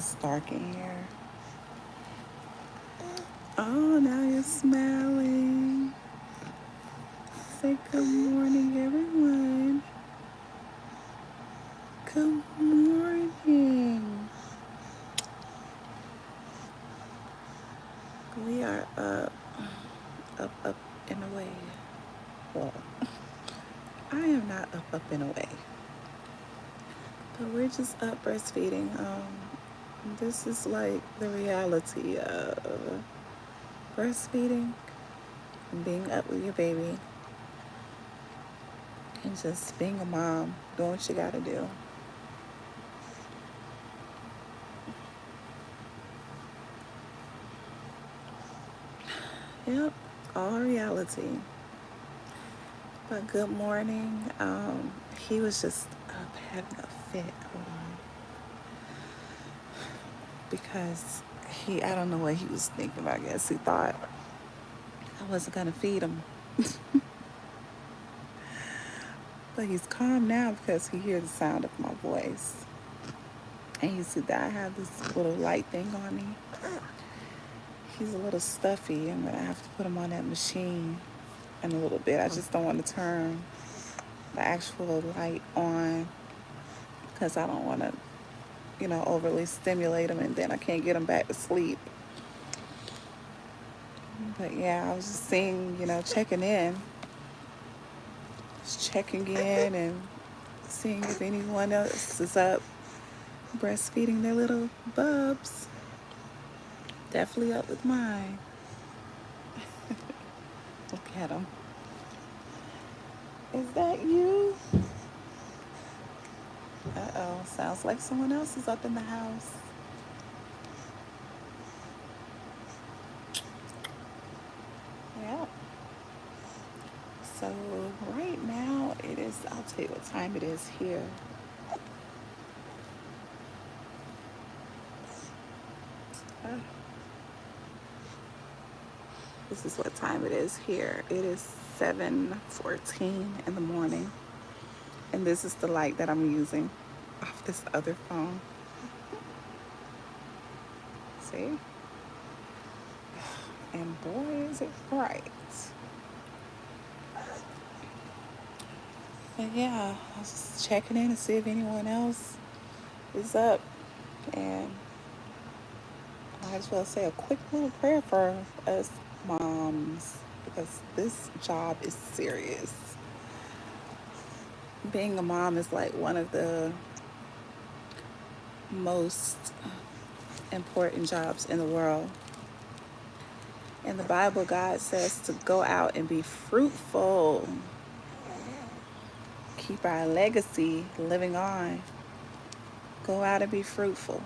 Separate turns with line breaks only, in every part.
It's dark in here. Oh, now you're smiling. Say good morning, everyone. Good morning. We are up and away. Well, I am not up and away, but we're just up breastfeeding. This is like the reality of breastfeeding and being up with your baby and just being a mom, doing what you gotta do. Yep, all reality. But good morning. He was just up having a fit. Hold on. Because I don't know what he was thinking about. I guess he thought I wasn't gonna feed him. But he's calm now because he hears the sound of my voice. And you see that I have this little light thing on me. He's a little stuffy. I'm gonna have to put him on that machine in a little bit. I just don't want to turn the actual light on because I don't want to, overly stimulate him and then I can't get him back to sleep. But yeah, I was just seeing, checking in, just checking in and seeing if anyone else is up breastfeeding their little bubs. Definitely up with mine. Look at them. Is that you? Uh-oh, sounds like someone else is up in the house. Yeah. So right now I'll tell you what time it is here. Uh, this is what time it is here. It is 7:14 in the morning. And this is the light that I'm using off this other phone. See? And boy, is it bright. But yeah, I was just checking in to see if anyone else is up. And I might as well say a quick little prayer for us moms because this job is serious. Being a mom is like one of the most important jobs in the world. In the Bible, God says to go out and be fruitful, keep our legacy living on. Go out and be fruitful.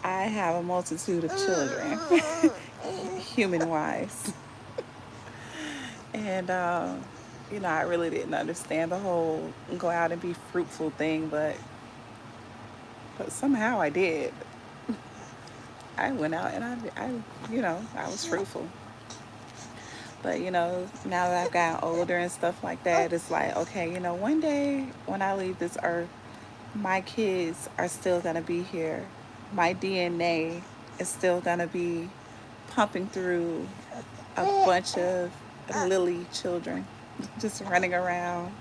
I have a multitude of children, human wise. And, I really didn't understand the whole go out and be fruitful thing, but somehow I did. I went out and I was fruitful. But, now that I've gotten older and stuff like that, it's like, okay, one day when I leave this earth, my kids are still going to be here. My DNA is still going to be pumping through a bunch of lily children just running around,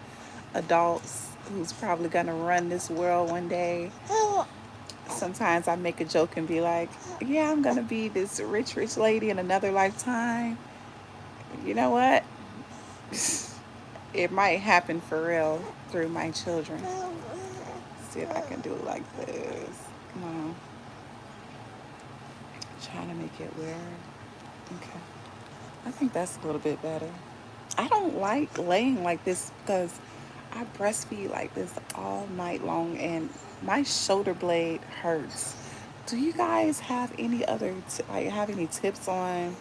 adults who's probably going to run this world one day. Sometimes I make a joke and be like, yeah, I'm going to be this rich, rich lady in another lifetime. You know what? It might happen for real through my children. See if I can do it like this. Come on. Trying to make it weird. Okay. I think that's a little bit better. I don't like laying like this because I breastfeed like this all night long and my shoulder blade hurts. Do you guys have any have any tips on,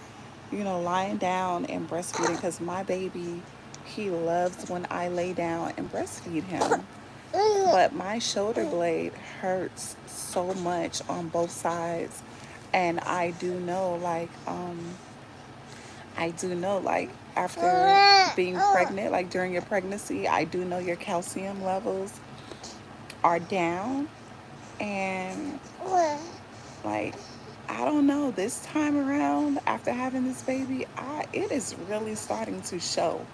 lying down and breastfeeding? Because my baby, he loves when I lay down and breastfeed him. But my shoulder blade hurts so much on both sides. And I do know, like, after being pregnant, like during your pregnancy, I do know your calcium levels are down. And like, I don't know, this time around after having this baby, it is really starting to show.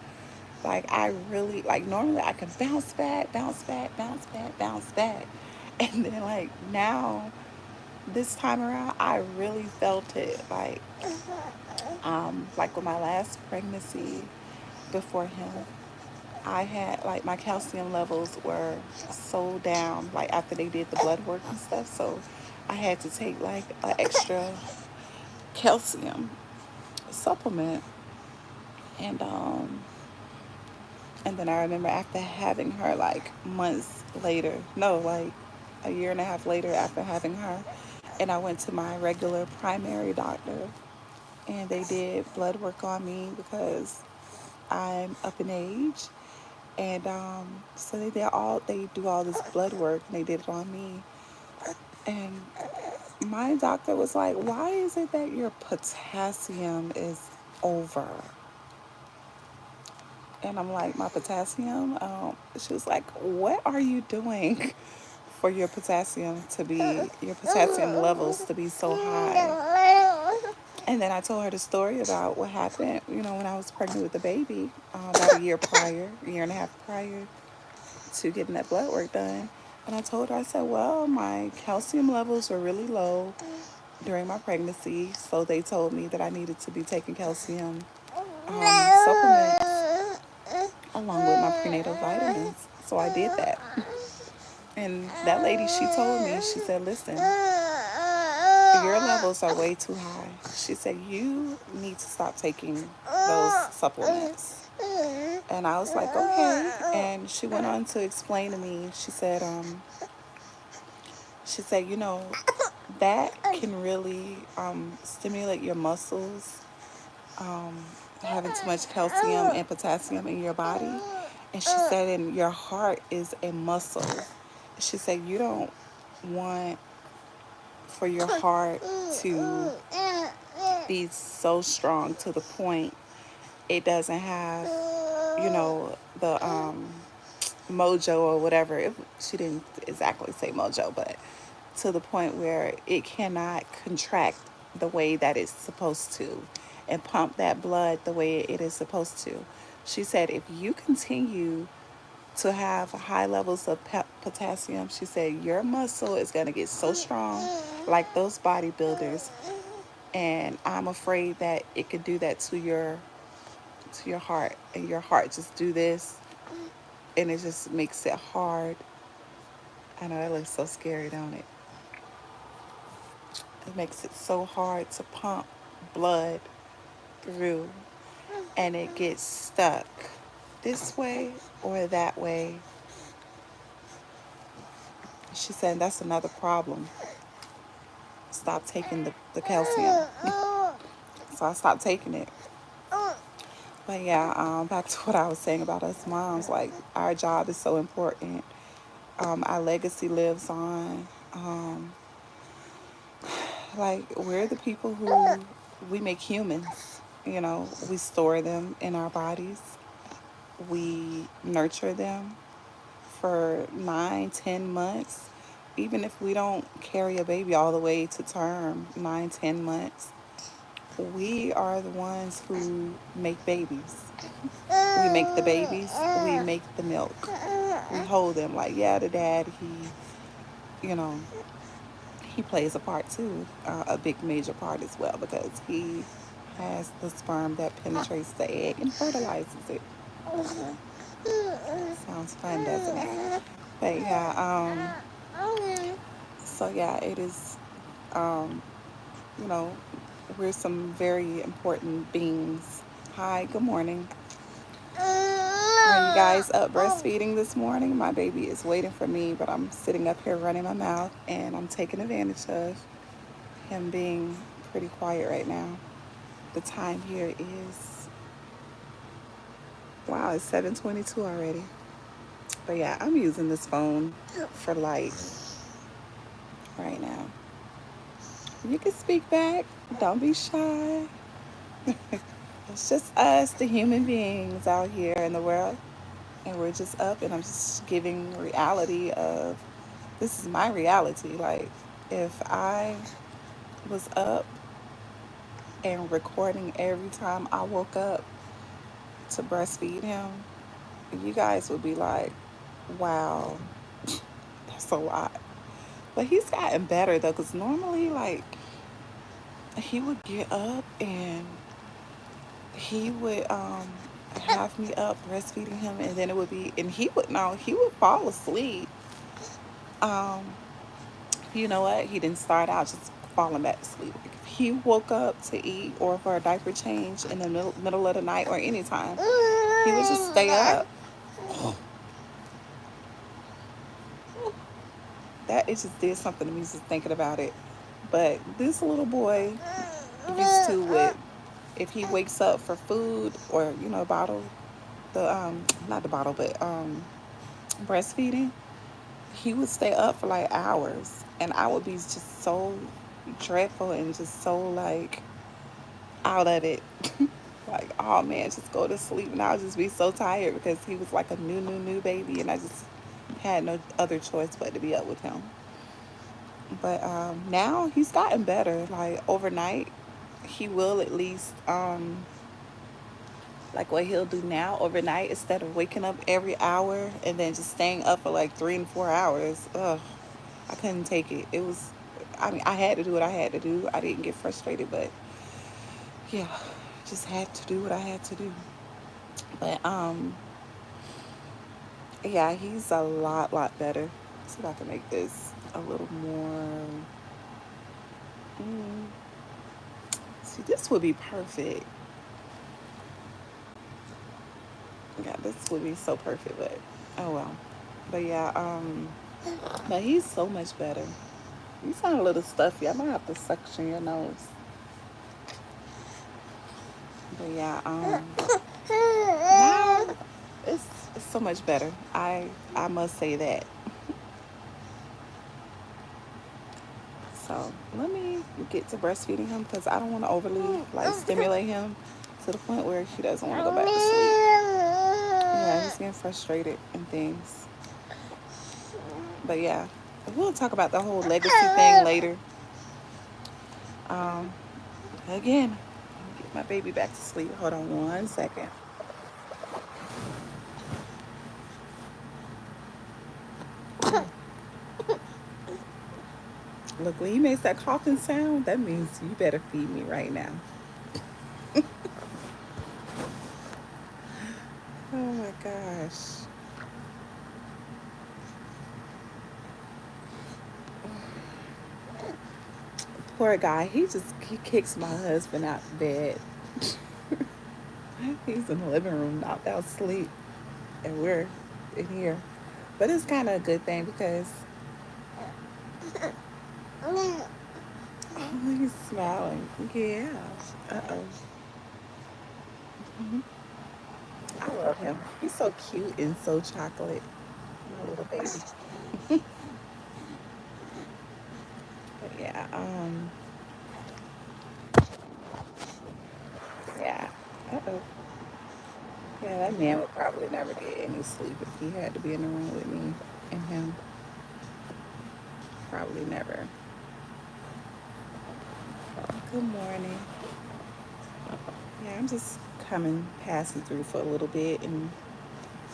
Like, I really, like, normally I can bounce back, bounce back, bounce back, bounce back. And then, like, now, this time around, I really felt it. Like with my last pregnancy before him, I had, like, my calcium levels were so down, like, after they did the blood work and stuff. So I had to take, like, an extra calcium supplement. And, and then I remember after having her, like months later, no, like a year and a half later after having her, and I went to my regular primary doctor, and they did blood work on me because I'm up in age. And so they do all this blood work, and they did it on me. And my doctor was like, "Why is it that your potassium is over?" And I'm like, "My potassium?" She was like, "What are you doing for your potassium levels to be so high?" And then I told her the story about what happened, when I was pregnant with the baby, about a year and a half prior to getting that blood work done. And I told her, I said, "Well, my calcium levels were really low during my pregnancy, so they told me that I needed to be taking calcium supplements along with my prenatal vitamins." So I did that. And that lady, she told me, she said, "Listen, your levels are way too high." She said, "You need to stop taking those supplements." And I was like, "Okay." And she went on to explain to me, she said, that can really stimulate your muscles, um, having too much calcium and potassium in your body. And she said, and your heart is a muscle. She said, you don't want for your heart to be so strong to the point it doesn't have, the mojo or whatever. She didn't exactly say mojo, but to the point where it cannot contract the way that it's supposed to and pump that blood the way it is supposed to. She said, if you continue to have high levels of potassium, she said, your muscle is going to get so strong like those bodybuilders. And I'm afraid that it could do that to your heart, and your heart just do this, and it just makes it hard. I know that looks so scary, don't it? It makes it so hard to pump blood through, and it gets stuck this way or that way. She said that's another problem. Stop taking the calcium. So I stopped taking it. But yeah, back to what I was saying about us moms. Like, our job is so important. Our legacy lives on. Like, we're the people who we make humans. We store them in our bodies. We nurture them for 9, 10 months. Even if we don't carry a baby all the way to term, 9, 10 months, we are the ones who make babies. We make the babies, we make the milk. We hold them. Like, yeah, the dad, you know, he plays a part too, a big major part as well, because he has the sperm that penetrates the egg and fertilizes it. Sounds fun, doesn't it? But yeah, so yeah, it is, um, you know, we're some very important beings. Hi, good morning. Are you guys up breastfeeding this morning? My baby is waiting for me, but I'm sitting up here running my mouth, and I'm taking advantage of him being pretty quiet right now. The time here is, wow, it's 7:22 already. But yeah, I'm using this phone for life right now. You can speak back. Don't be shy. It's just us, the human beings out here in the world. And we're just up, and I'm just giving reality of This is my reality. Like, if I was up and recording every time I woke up to breastfeed him, you guys would be like, wow, that's a lot. But he's gotten better though, because normally, like, he would get up and he would have me up breastfeeding him, and then it would be, and he would, no, he would fall asleep. Um, you know what? He didn't start out just falling back to sleep. If he woke up to eat or for a diaper change in the middle of the night or anytime, he would just stay up. That, it just did something to me just thinking about it. But this little boy used to would, if he wakes up for food or bottle, the not the bottle but breastfeeding, he would stay up for like hours, and I would be just so dreadful and just so like out of it. Like, oh man, just go to sleep. And I'll just be so tired because he was like a new baby, and I just had no other choice but to be up with him. But now he's gotten better. Like overnight, he will at least like what he'll do now overnight, instead of waking up every hour and then just staying up for like 3 and 4 hours. Ugh, I couldn't take it. It was, I mean, I had to do what I had to do. I didn't get frustrated, but yeah, just had to do what I had to do. But yeah, he's a lot better. See if I can make this a little more. Mm, see, this would be perfect. Yeah, this would be so perfect, but oh well. But yeah, but he's so much better. You sound a little stuffy. I might have to suction your nose. But yeah, now it's so much better. I must say that. So let me get to breastfeeding him because I don't want to overly like stimulate him to the point where he doesn't want to go back to sleep. Yeah, he's getting frustrated and things. But yeah, we'll talk about the whole legacy thing later. Um, again, get my baby back to sleep. Hold on 1 second. Look, when he makes that coughing sound, that means you better feed me right now. Oh my gosh. Poor guy. He kicks my husband out of bed. He's in the living room knocked out asleep, and we're in here. But it's kind of a good thing because oh, he's smiling. Yeah. Uh oh. Hmm. I love him. He's so cute and so chocolate. My little baby. But yeah. Yeah. Uh oh. Yeah, that man would probably never get any sleep if he had to be in the room with me and him. Probably never. Good morning. Yeah, I'm just coming, passing through for a little bit and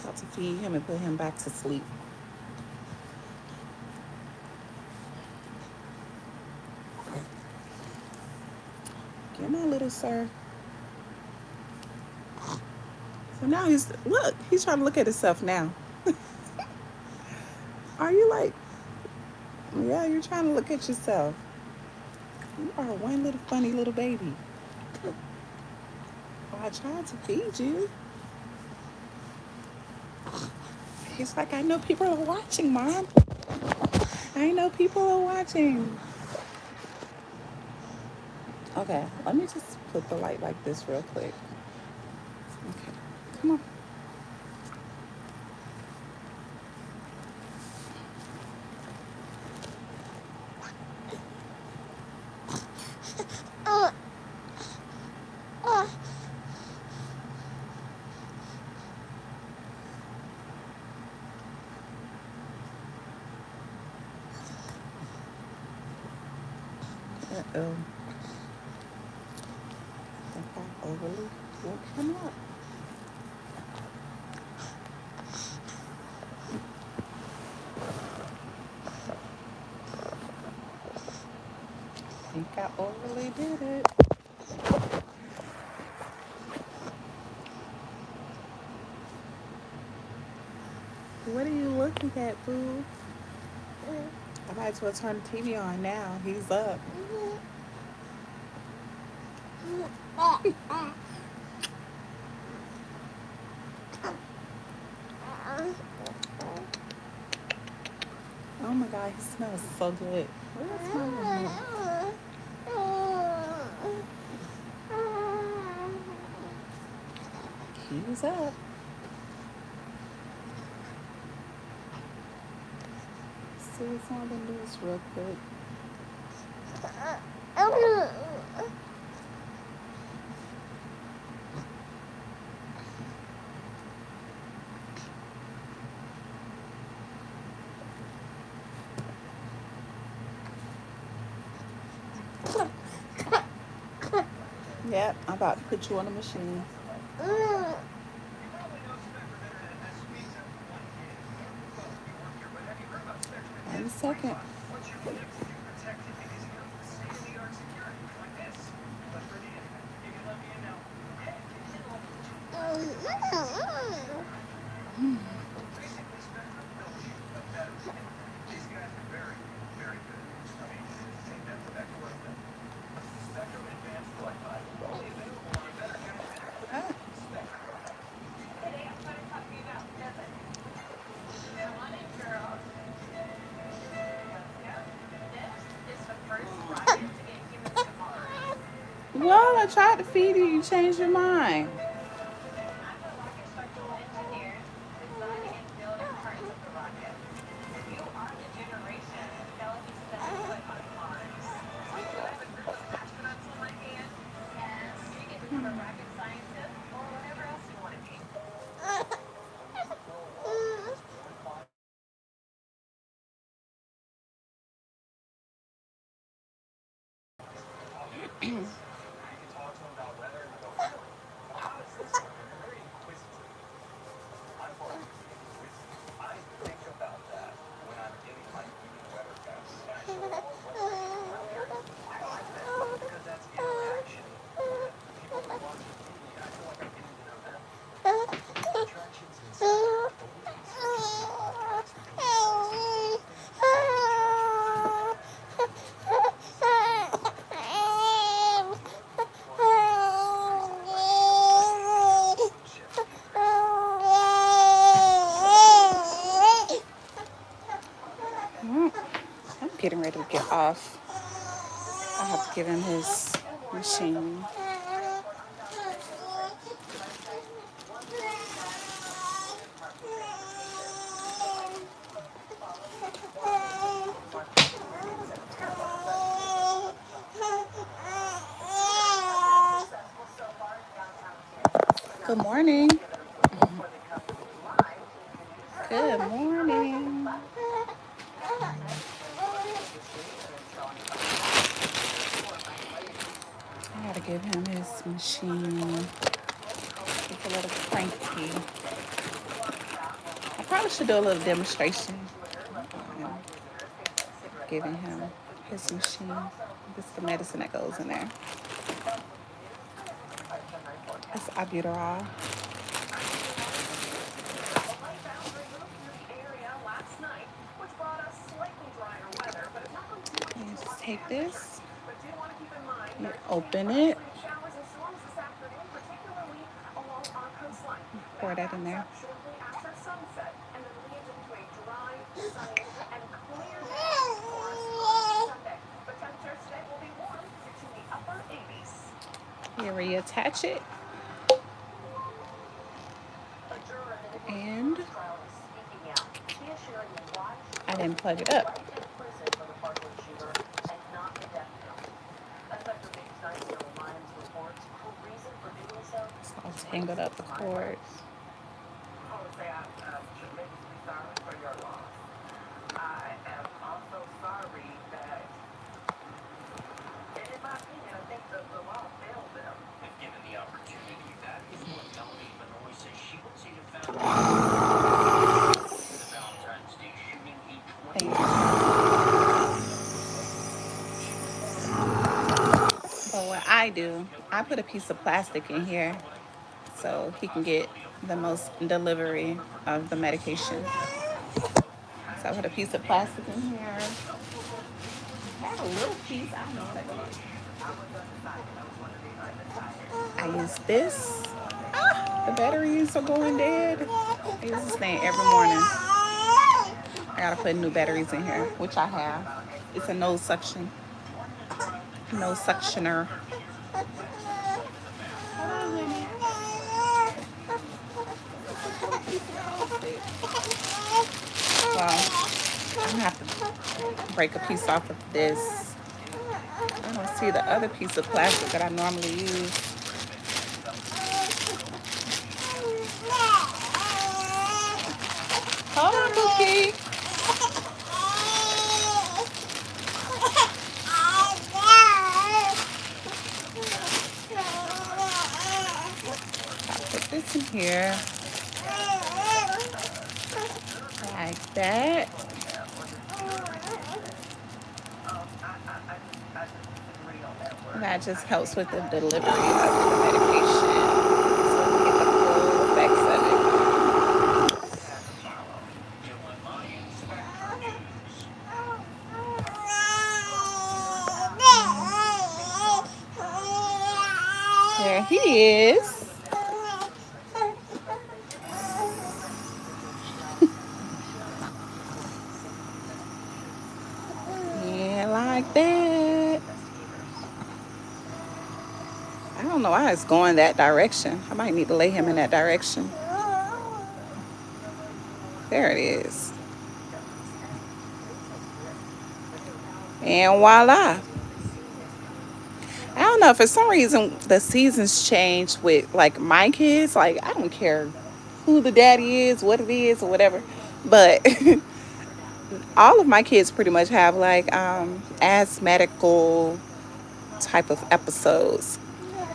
about to feed him and put him back to sleep. Get my little sir. So now he's trying to look at himself now. Are you like, yeah, you're trying to look at yourself. You are one little funny little baby. Oh, I tried to feed you. He's like, I know people are watching, Mom. I know people are watching. Okay, let me just put the light like this real quick. Okay, come on. Uh-oh. I think I overly woke him up. I think I overly did it. What are you looking at, boo? I might as well turn the TV on now. He's up. Oh my god, he smells so good. Where's my remote? He's up. See what's on the news real quick. Yep, I'm about to put you on the machine. In a second. Well, I tried to feed you. You changed your mind. I'm getting ready to get off. I have to give him his machine. Good morning. Good morning. I gotta give him his machine. He's a little cranky. I probably should do a little demonstration. Giving him his machine. This is the medicine that goes in there. It's albuterol. You just take this, you open it, pour that in there. You reattach it, and I didn't plug it up. So I'll tangle up the cords. do, I put a piece of plastic in here so he can get the most delivery of the medication. So I put a piece of plastic in here. I have a little piece. I don't know what I did. I use this. The batteries are going dead. I use this thing every morning. I gotta put new batteries in here, which I have. It's a no suctioner. Well, I'm gonna have to break a piece off of this. I don't see the other piece of plastic that I normally use. Hold on, Bookie. I'll put this in here like that. That just helps with the delivery of the medication. So we get the full effects of it. There he is. Yeah, like that. I don't know why it's going that direction. I might need to lay him in that direction. There it is. And voila. I don't know. For some reason, the seasons change with like my kids. Like, I don't care who the daddy is, what it is, or whatever. But all of my kids pretty much have like asthmatical type of episodes.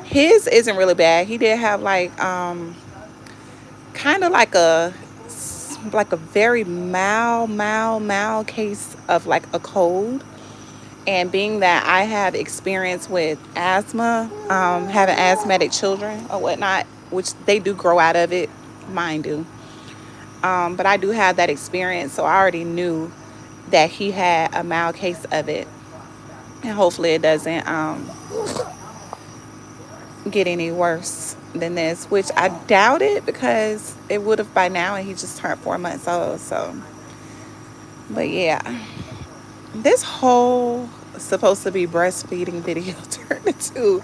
His isn't really bad. He did have like kind of like a very mild case of like a cold. And being that I have experience with asthma, having asthmatic children or whatnot, which they do grow out of it, mine do. But I do have that experience, so I already knew that he had a mild case of it. And hopefully it doesn't get any worse than this, which I doubt it because it would have by now, and he just turned 4 months old. So, but yeah, this whole supposed to be breastfeeding video turned into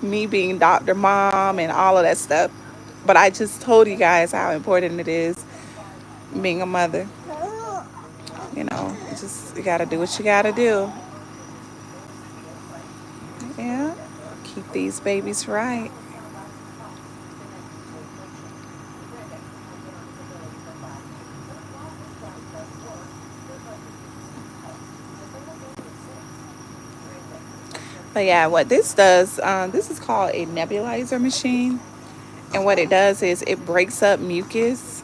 me being Dr. Mom and all of that stuff. But I just told you guys how important it is being a mother. You gotta do what you gotta do. Yeah, keep these babies right. But yeah, what this does, this is called a nebulizer machine. And what it does is it breaks up mucus.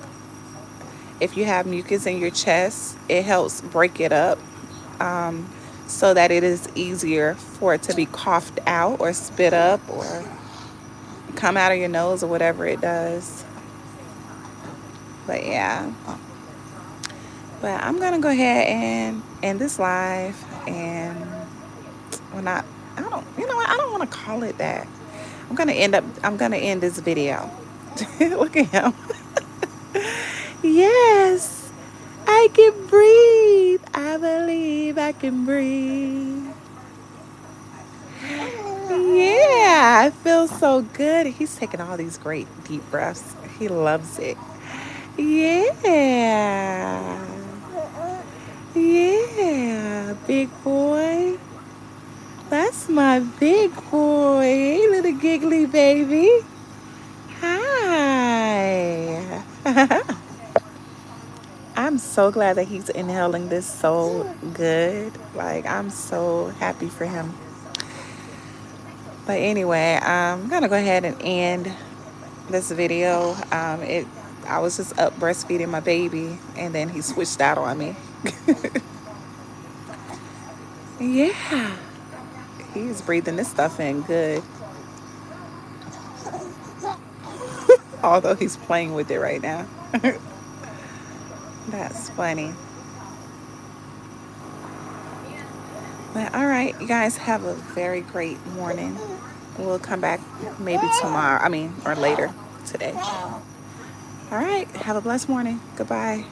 If you have mucus in your chest, it helps break it up so that it is easier for it to be coughed out or spit up or come out of your nose or whatever it does. But yeah. But I'm going to go ahead and end this live. And when I don't, you know what? I don't want to call it that. I'm going to end this video. Look at him. Yes, I can breathe. I believe I can breathe. Yeah, I feel so good. He's taking all these great deep breaths. He loves it. Yeah. Yeah, big boy. That's my big boy. Hey, little giggly baby. Hi. I'm so glad that he's inhaling this so good. Like, I'm so happy for him. But anyway, I'm gonna go ahead and end this video. I was just up breastfeeding my baby, and then he switched out on me. Yeah, he's breathing this stuff in good. Although he's playing with it right now. That's funny. But all right, you guys have a very great morning. We'll come back maybe tomorrow. I mean, or later today. All right. Have a blessed morning. Goodbye.